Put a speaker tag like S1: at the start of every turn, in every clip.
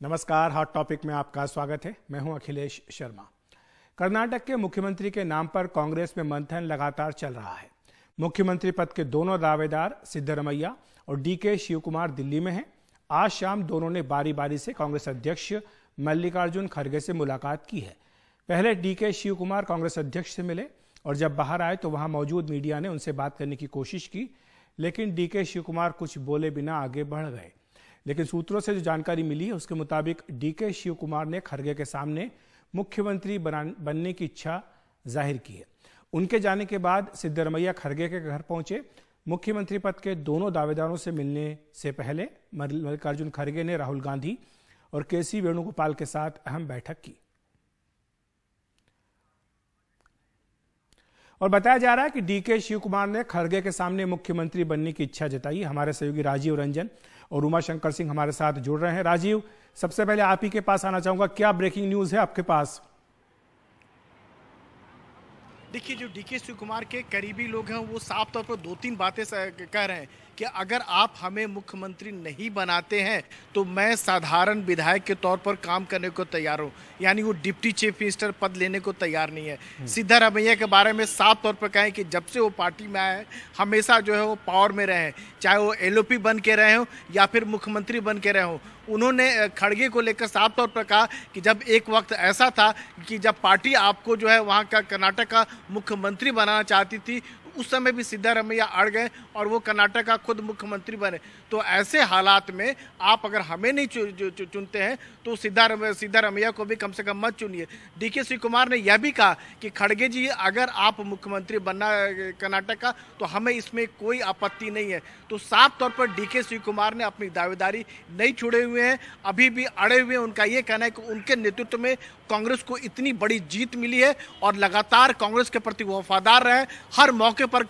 S1: नमस्कार, hot topic में आपका स्वागत है। मैं हूं अखिलेश शर्मा। कर्नाटक के मुख्यमंत्री के नाम पर कांग्रेस में मंथन लगातार चल रहा है। मुख्यमंत्री पद के दोनों दावेदार सिद्धरमैया और डीके शिवकुमार दिल्ली में हैं। आज शाम दोनों ने बारी बारी से कांग्रेस अध्यक्ष मल्लिकार्जुन खड़गे से मुलाकात की है। पहले डीके शिवकुमार कांग्रेस अध्यक्ष से मिले और जब बाहर आए तो वहां मौजूद मीडिया ने उनसे बात करने की कोशिश की, लेकिन डीके शिवकुमार कुछ बोले बिना आगे बढ़ गए। लेकिन सूत्रों से जो जानकारी मिली है उसके मुताबिक डीके शिवकुमार ने खड़गे के सामने मुख्यमंत्री बनने की इच्छा जाहिर की है। उनके जाने के बाद सिद्धरमैया खड़गे के घर पहुंचे। मुख्यमंत्री पद के दोनों दावेदारों से मिलने से पहले मल्लिकार्जुन खड़गे ने राहुल गांधी और केसी वेणुगोपाल के साथ अहम बैठक की और बताया जा रहा है कि डीके शिवकुमार ने खड़गे के सामने मुख्यमंत्री बनने की इच्छा जताई। हमारे सहयोगी राजीव रंजन और उमाशंकर सिंह हमारे साथ जुड़ रहे हैं। राजीव, सबसे पहले आप ही के पास आना चाहूंगा, क्या ब्रेकिंग न्यूज है आपके पास?
S2: देखिए, जो डीके शिवकुमार के करीबी लोग हैं वो साफ तौर पर दो तीन बातें कह रहे हैं कि अगर आप हमें मुख्यमंत्री नहीं बनाते हैं तो मैं साधारण विधायक के तौर पर काम करने को तैयार हूं। यानी वो डिप्टी चीफ मिनिस्टर पद लेने को तैयार नहीं है। सिद्धरमैया के बारे में साफ तौर पर कहें कि जब से वो पार्टी में आए हमेशा जो है वो पावर में रहे, चाहे वो एलओपी बन के रहे हो या फिर मुख्यमंत्री बन के रहे हो। उन्होंने खड़गे को लेकर साफ तौर पर कहा कि जब एक वक्त ऐसा था कि जब पार्टी आपको जो है वहाँ का कर्नाटक का मुख्यमंत्री बनाना चाहती थी, उस समय भी सिद्धरमैया अड़ गए और वो कर्नाटक का खुद मुख्यमंत्री बने। तो ऐसे हालात में आप अगर हमें नहीं चुनते हैं तो सिद्धरमैया को भी कम से कम मत चुनिए। डीके शिवकुमार ने यह भी कहा कि खड़गे जी, अगर आप मुख्यमंत्री बनना कर्नाटक का तो हमें इसमें कोई आपत्ति नहीं है। तो साफ तौर पर डीके शिवकुमार ने अपनी दावेदारी नहीं छोड़े हुए हैं, अभी भी अड़े हुए हैं। उनका ये कहना है कि उनके नेतृत्व में कांग्रेस को इतनी बड़ी जीत मिली है और लगातार कांग्रेस के प्रति वफादार रहे, हर मौके पर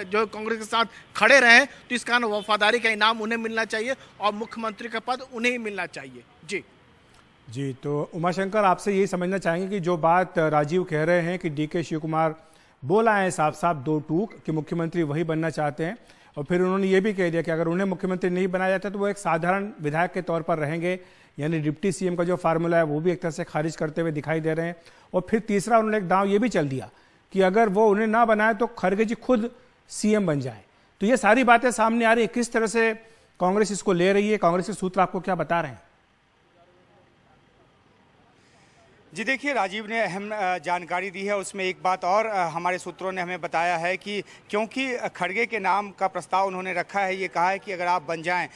S2: जो कांग्रेस के साथ खड़े रहे, तो इस कारण वफादारी का इनाम उन्हें मिलना चाहिए और मुख्यमंत्री का पद उन्हें ही मिलना चाहिए। जी,
S1: तो उमाशंकर, आपसे यही समझना चाहेंगे कि जो बात राजीव कह रहे हैं कि डीके शिवकुमार बोला है साफ साफ दो टूक कि मुख्यमंत्री वही बनना चाहते हैं, और फिर उन्होंने ये भी कह दिया कि अगर उन्हें मुख्यमंत्री नहीं बनाया जाता तो वो एक साधारण विधायक के तौर पर रहेंगे, यानी डिप्टी सीएम का जो फार्मूला है वो भी एक तरह से खारिज करते हुए दिखाई दे रहे हैं। और फिर तीसरा उन्होंने एक दांव ये भी चल दिया कि अगर वो उन्हें ना बनाए तो खड़गे जी खुद सीएम बन जाए। तो ये सारी बातें सामने आ रही है, किस तरह से कांग्रेस इसको ले रही है? कांग्रेस के सूत्र आपको क्या बता रहे हैं?
S3: जी देखिए, राजीव ने अहम जानकारी दी है। उसमें एक बात और हमारे सूत्रों ने हमें बताया है कि क्योंकि खड़गे के नाम का प्रस्ताव उन्होंने रखा है, ये कहा है कि अगर आप बन जाएं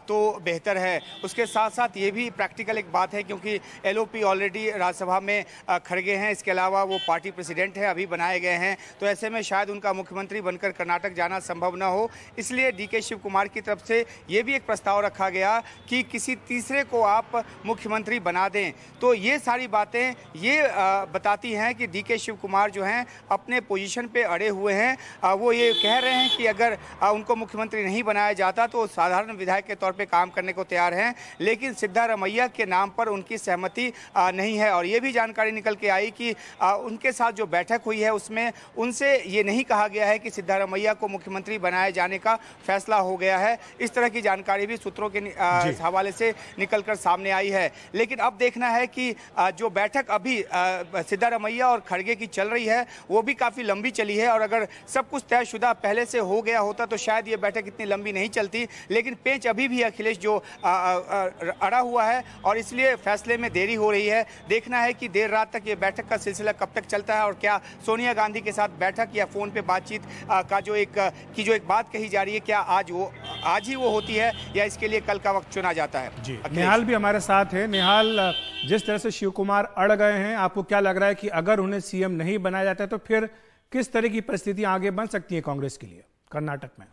S3: तो बेहतर है। उसके साथ साथ ये भी प्रैक्टिकल एक बात है क्योंकि एलओपी ऑलरेडी राज्यसभा में खड़गे हैं, इसके अलावा वो पार्टी प्रेसिडेंट हैं, अभी बनाए गए हैं। तो ऐसे में शायद उनका मुख्यमंत्री बनकर कर्नाटक जाना संभव न हो, इसलिए डीके शिवकुमार की तरफ से ये भी एक प्रस्ताव रखा गया कि किसी तीसरे को आप मुख्यमंत्री बना दें। तो ये सारी बातें ये बताती हैं कि डीके शिवकुमार जो हैं अपने पोजीशन पे अड़े हुए हैं। वो ये कह रहे हैं कि अगर उनको मुख्यमंत्री नहीं बनाया जाता तो साधारण विधायक के तौर पे काम करने को तैयार हैं, लेकिन सिद्धरमैया के नाम पर उनकी सहमति नहीं है। और ये भी जानकारी निकल के आई कि उनके साथ जो बैठक हुई है उसमें उनसे ये नहीं कहा गया है कि सिद्धरमैया को मुख्यमंत्री बनाए जाने का फैसला हो गया है। इस तरह की जानकारी भी सूत्रों के हवाले से निकल कर सामने आई है। लेकिन अब देखना है कि जो बैठक अभी सिद्धरमैया और खड़गे की चल रही है वो भी काफ़ी लंबी चली है, और अगर सब कुछ तयशुदा पहले से हो गया होता तो शायद ये बैठक इतनी लंबी नहीं चलती। लेकिन पेंच अभी भी अखिलेश जो अड़ा हुआ है और इसलिए फैसले में देरी हो रही है। देखना है कि देर रात तक ये बैठक का सिलसिला कब तक चलता है और क्या सोनिया गांधी के साथ बैठक या फ़ोन पे बातचीत का जो एक बात कही जा रही है, क्या आज ही वो होती है या इसके लिए कल का वक्त चुना जाता है।
S1: जी, निहाल भी हमारे साथ है। निहाल, जिस तरह से शिवकुमार अड़ गए हैं, आपको क्या लग रहा है कि अगर उन्हें सीएम नहीं बनाया जाता तो फिर किस तरह की परिस्थितियां आगे बन सकती हैं कांग्रेस के लिए कर्नाटक में?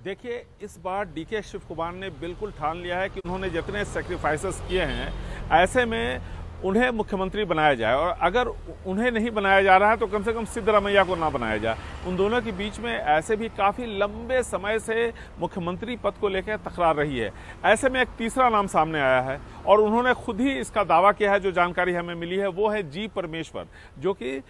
S4: देखिए, इस बार डीके शिवकुमार ने बिल्कुल ठान लिया है कि उन्होंने जितने सैक्रिफाइसेस किए हैं, ऐसे में उन्हें मुख्यमंत्री बनाया जाए, और अगर उन्हें नहीं बनाया जा रहा है तो कम से कम सिद्धरमैया को ना बनाया जाए। उन दोनों के बीच में ऐसे भी काफ़ी लंबे समय से मुख्यमंत्री पद को लेकर तकरार रही है। ऐसे में एक तीसरा नाम सामने आया है और उन्होंने खुद ही इसका दावा किया है। जो जानकारी हमें मिली है वो है जी परमेश्वर, जो कि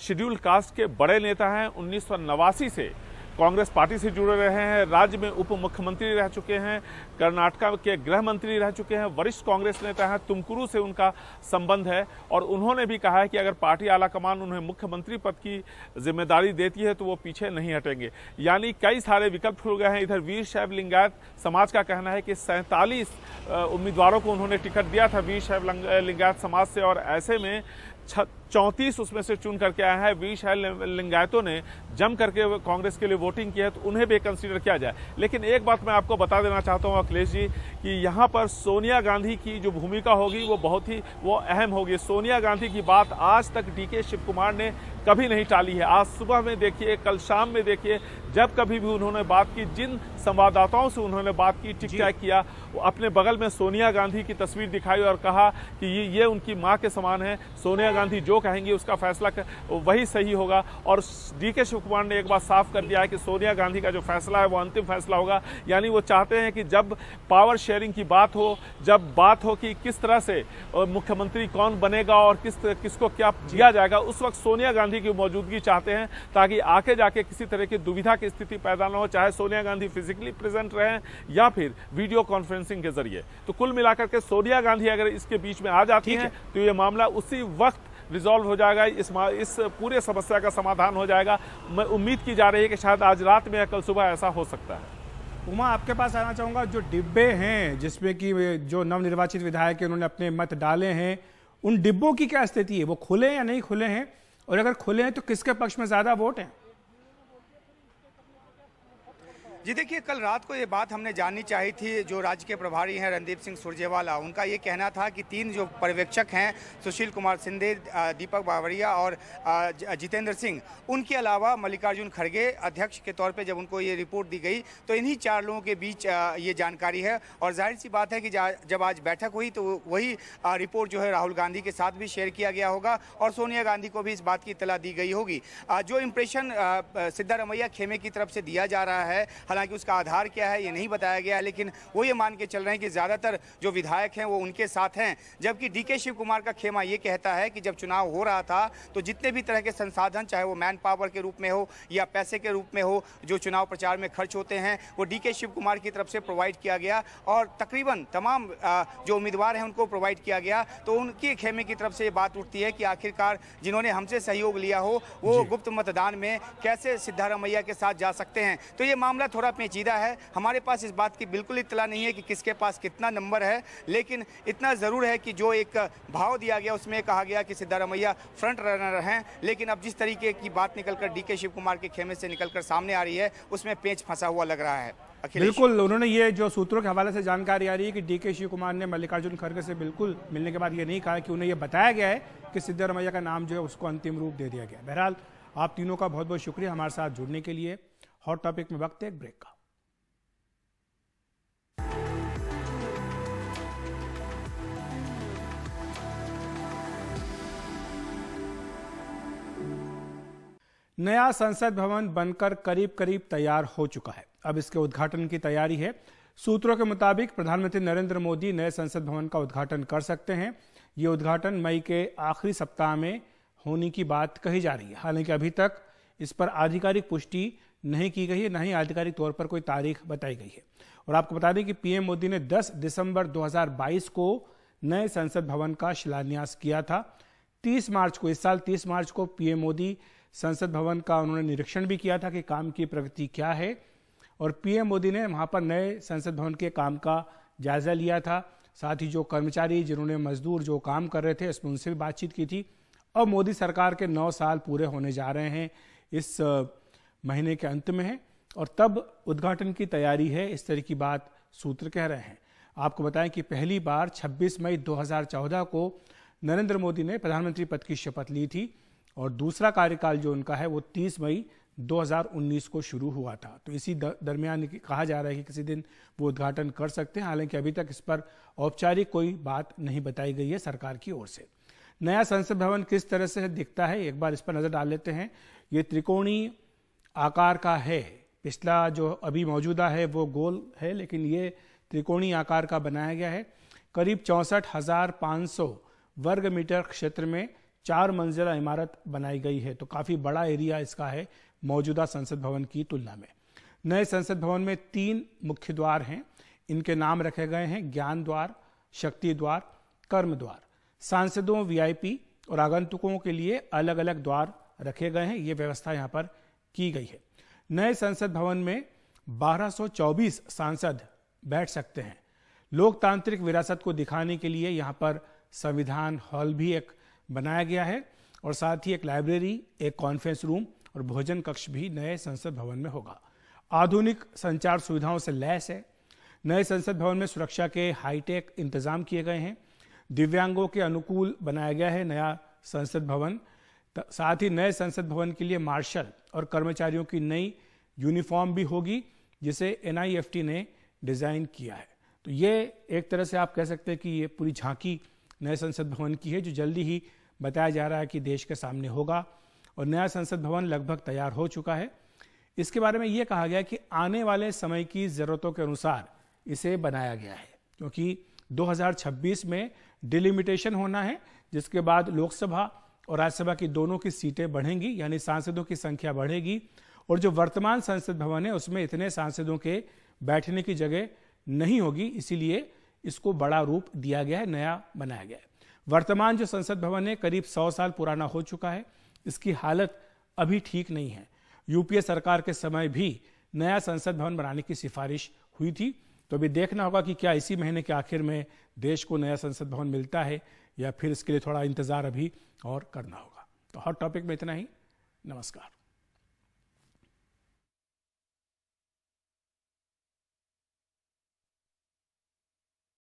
S4: शेड्यूल कास्ट के बड़े नेता हैं। 1989 से कांग्रेस पार्टी से जुड़े रहे हैं, राज्य में उप मुख्यमंत्री रह चुके हैं, कर्नाटक के गृह मंत्री रह चुके हैं, वरिष्ठ कांग्रेस नेता हैं, तुमकुरू से उनका संबंध है और उन्होंने भी कहा है कि अगर पार्टी आलाकमान उन्हें मुख्यमंत्री पद की जिम्मेदारी देती है तो वो पीछे नहीं हटेंगे। यानी कई सारे विकल्प खुल गए हैं। इधर वीरशैव लिंगायत समाज का कहना है कि 47 उम्मीदवारों को उन्होंने टिकट दिया था वीरशैव लिंगायत समाज से और ऐसे में 34 उसमें से चुन करके आए हैं। वीरशैव लिंगायतों ने जम करके कांग्रेस के लिए वोटिंग की है तो उन्हें भी कंसीडर किया जाए। लेकिन एक बात मैं आपको बता देना चाहता हूं अखिलेश जी कि यहां पर सोनिया गांधी की जो भूमिका होगी वो अहम होगी। सोनिया गांधी की बात आज तक डीके शिव कुमार ने कभी नहीं टाली है। आज सुबह में देखिए, कल शाम में देखिए, जब कभी भी उन्होंने बात की, जिन संवाददाताओं से उन्होंने बात की, टिक टैक किया, अपने बगल में सोनिया गांधी की तस्वीर दिखाई और कहा कि ये उनकी मां के समान है। सोनिया गांधी जो कहेंगी उसका फैसला वही सही होगा। और डीके शिव कुमार ने एक बात साफ कर दिया है कि सोनिया गांधी का जो फैसला है वो अंतिम फैसला होगा। यानी वो चाहते हैं कि जब पावर शेयरिंग की बात हो, जब बात हो कि किस तरह से मुख्यमंत्री कौन बनेगा और किसको क्या दिया जाएगा, उस वक्त सोनिया गांधी की मौजूदगी चाहते हैं ताकि आके जाके किसी तरह की दुविधा की स्थिति पैदा न हो, चाहे सोनिया गांधी फिजिकली प्रेजेंट रहें या फिर वीडियो कॉन्फ्रेंसिंग के जरिए। तो कुल मिलाकर के सोनिया गांधी अगर इसके बीच में आ जाती हैं तो ये मामला उसी वक्त रिजॉल्व हो जाएगा, इस पूरे समस्या का समाधान हो जाएगा। मैं उम्मीद की जा रही है कि शायद आज रात में या कल सुबह ऐसा हो सकता है।
S1: उमा, आपके पास आना चाहूंगा, जो डिब्बे हैं जिसमें कि जो नवनिर्वाचित विधायक हैं उन्होंने अपने मत डाले हैं, उन डिब्बों की क्या स्थिति है? वो खुले हैं या नहीं खुले हैं? और अगर खुले हैं तो किसके पक्ष में ज्यादा वोट हैं?
S3: जी देखिए, कल रात को ये बात हमने जाननी चाहिए थी। जो राज्य के प्रभारी हैं रणदीप सिंह सुरजेवाला, उनका ये कहना था कि 3 जो पर्यवेक्षक हैं, सुशील कुमार सिंधे, दीपक बावरिया और जितेंद्र सिंह, उनके अलावा मल्लिकार्जुन खड़गे अध्यक्ष के तौर पे जब उनको ये रिपोर्ट दी गई तो इन्हीं 4 लोगों के बीच ये जानकारी है। और जाहिर सी बात है कि जब आज बैठक हुई तो वही रिपोर्ट जो है राहुल गांधी के साथ भी शेयर किया गया होगा और सोनिया गांधी को भी इस बात की इत्तला दी गई होगी। जो इंप्रेशन सिद्धारमैया खेमे की तरफ से दिया जा रहा है, हालांकि उसका आधार क्या है ये नहीं बताया गया है, लेकिन वो ये मान के चल रहे हैं कि ज़्यादातर जो विधायक हैं वो उनके साथ हैं। जबकि डीके शिव कुमार का खेमा ये कहता है कि जब चुनाव हो रहा था तो जितने भी तरह के संसाधन, चाहे वो मैन पावर के रूप में हो या पैसे के रूप में हो, जो चुनाव प्रचार में खर्च होते हैं, वो डीके शिव कुमार की तरफ से प्रोवाइड किया गया और तकरीबन तमाम जो उम्मीदवार हैं उनको प्रोवाइड किया गया। तो उनके खेमे की तरफ से ये बात उठती है कि आखिरकार जिन्होंने हमसे सहयोग लिया हो वो गुप्त मतदान में कैसे सिद्धारमैया के साथ जा सकते हैं। तो ये मामला थोड़ा पेचीदा है। हमारे पास इस बात की बिल्कुल इत्तला नहीं है कि किसके पास कितना नंबर है, लेकिन इतना ज़रूर है कि जो एक भाव दिया गया उसमें कहा गया कि सिद्धारमैया फ्रंट रनर हैं। लेकिन अब जिस तरीके की बात निकलकर डीके शिव कुमार के खेमे से निकलकर सामने आ रही है उसमें पेच फंसा हुआ लग रहा है।
S1: बिल्कुल, उन्होंने ये जो सूत्रों के हवाले से जानकारी आ रही है कि डीके शिव कुमार ने मल्लिकार्जुन खड़गे से बिल्कुल मिलने के बाद ये नहीं कहा कि उन्हें यह बताया गया है कि सिद्धारमैया का नाम जो है उसको अंतिम रूप दे दिया गया। बहरहाल आप तीनों का बहुत बहुत शुक्रिया हमारे साथ जुड़ने के लिए। हॉट टॉपिक में वक्त है एक ब्रेक का। नया संसद भवन बनकर करीब करीब तैयार हो चुका है। अब इसके उद्घाटन की तैयारी है। सूत्रों के मुताबिक प्रधानमंत्री नरेंद्र मोदी नए संसद भवन का उद्घाटन कर सकते हैं। ये उद्घाटन मई के आखिरी सप्ताह में होने की बात कही जा रही है। हालांकि अभी तक इस पर आधिकारिक पुष्टि नहीं की गई है, न ही आधिकारिक तौर पर कोई तारीख बताई गई है। और आपको बता दें कि पीएम मोदी ने 10 दिसंबर 2022 को नए संसद भवन का शिलान्यास किया था। 30 मार्च को, इस साल 30 मार्च को पीएम मोदी संसद भवन का उन्होंने निरीक्षण भी किया था कि काम की प्रगति क्या है। और पीएम मोदी ने वहां पर नए संसद भवन के काम का जायजा लिया था। साथ ही जो कर्मचारी, जिन्होंने मजदूर जो काम कर रहे थे, इसमें उनसे भी बातचीत की थी। अब मोदी सरकार के 9 साल पूरे होने जा रहे हैं, इस महीने के अंत में है और तब उद्घाटन की तैयारी है, इस तरह की बात सूत्र कह रहे हैं। आपको बताएं कि पहली बार 26 मई 2014 को नरेंद्र मोदी ने प्रधानमंत्री पद की शपथ ली थी और दूसरा कार्यकाल जो उनका है वो 30 मई 2019 को शुरू हुआ था। तो इसी दरमियान कहा जा रहा है कि किसी दिन वो उद्घाटन कर सकते हैं। हालांकि अभी तक इस पर औपचारिक कोई बात नहीं बताई गई है सरकार की ओर से। नया संसद भवन किस तरह से दिखता है, एक बार इस पर नजर डाल लेते हैं। ये त्रिकोणीय आकार का है। पिछला जो अभी मौजूदा है वो गोल है, लेकिन ये त्रिकोणीय आकार का बनाया गया है। करीब 64,500 वर्ग मीटर क्षेत्र में 4 मंजिला इमारत बनाई गई है। तो काफी बड़ा एरिया इसका है। मौजूदा संसद भवन की तुलना में। नए संसद भवन में 3 मुख्य द्वार हैं। इनके नाम रखे गए हैं ज्ञान द्वार, शक्ति द्वार, कर्म द्वार। सांसदों, वीआईपी और आगंतुकों के लिए अलग अलग द्वार रखे गए हैं। ये व्यवस्था यहाँ पर की गई है। नए संसद भवन में 1224 सांसद बैठ सकते हैं। लोकतांत्रिक विरासत को दिखाने के लिए यहाँ पर संविधान हॉल भी एक बनाया गया है और साथ ही एक लाइब्रेरी, एक कॉन्फ्रेंस रूम और भोजन कक्ष भी नए संसद भवन में होगा। आधुनिक संचार सुविधाओं से लैस है। नए संसद भवन में सुरक्षा के हाईटेक इंतजाम किए गए हैं। दिव्यांगों के अनुकूल बनाया गया है नया संसद भवन। साथ ही नए संसद भवन के लिए मार्शल और कर्मचारियों की नई यूनिफॉर्म भी होगी, जिसे NIFT ने डिजाइन किया है। तो ये एक तरह से आप कह सकते हैं कि ये पूरी झांकी नए संसद भवन की है, जो जल्दी ही बताया जा रहा है कि देश के सामने होगा। और नया संसद भवन लगभग तैयार हो चुका है। इसके बारे में ये कहा गया कि आने वाले समय की जरूरतों के अनुसार इसे बनाया गया है, क्योंकि 2026 में डिलिमिटेशन होना है, जिसके बाद लोकसभा और राज्यसभा की दोनों की सीटें बढ़ेंगी, यानी सांसदों की संख्या बढ़ेगी। और जो वर्तमान संसद भवन है उसमें इतने सांसदों के बैठने की जगह नहीं होगी, इसीलिए इसको बड़ा रूप दिया गया है, नया बनाया गया है। वर्तमान जो संसद भवन है करीब 100 साल पुराना हो चुका है। इसकी हालत अभी ठीक नहीं है। यूपीए सरकार के समय भी नया संसद भवन बनाने की सिफारिश हुई थी। तो अभी देखना होगा कि क्या इसी महीने के आखिर में देश को नया संसद भवन मिलता है या फिर इसके लिए थोड़ा इंतजार अभी और करना होगा। तो हॉट टॉपिक में इतना ही। नमस्कार।